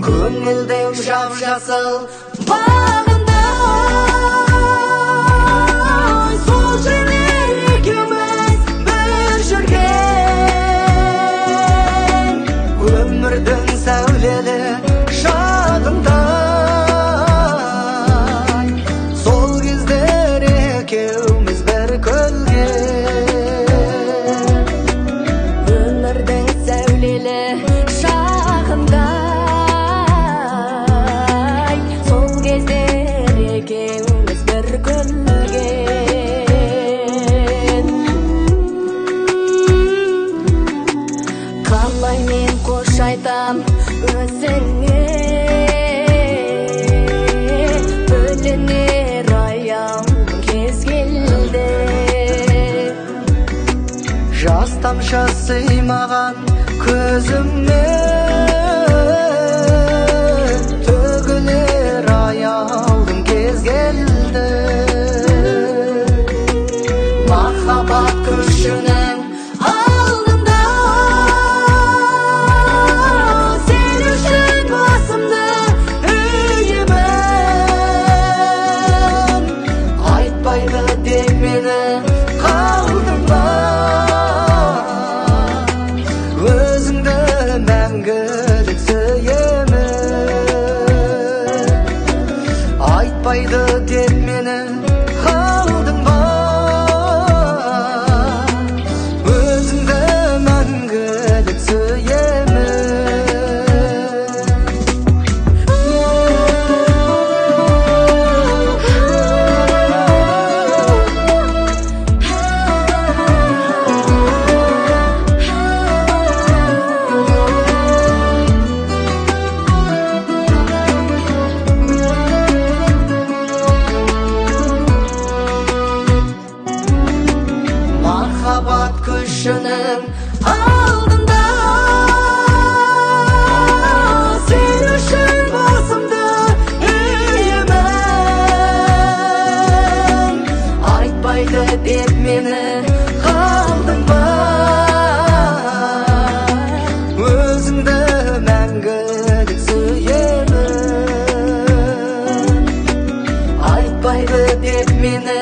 көңілдің жап-жасыл бағында. Сол жерде екеуміз бір жүрген, өмірдің сәулелі шағындай. Сол кездер екеуміз бір көлген, өмірдің сәулелі шағындай. Сол кездер екеуміз бір көлген. Қалай мен қош айтам өзіңе, бөлінер аяулым кез келді. Жас тамшы сыймаған көзіме, төгілер аяулым кез келді. Махаббат күшінің алдында сен үшін басымды иемін. Айтпайды деп мені қалдың ба, өзіңді мәңгілік сүйемін. Айтпайды деп мені қалдың ба, өзіңді мәңгілік сүйемін. Махаббат күшінің алдында сен үшін басымды иемін. Айтпайды деп мені қалдың ба, өзіңді мәңгілік сүйемін. Айтпайды деп мені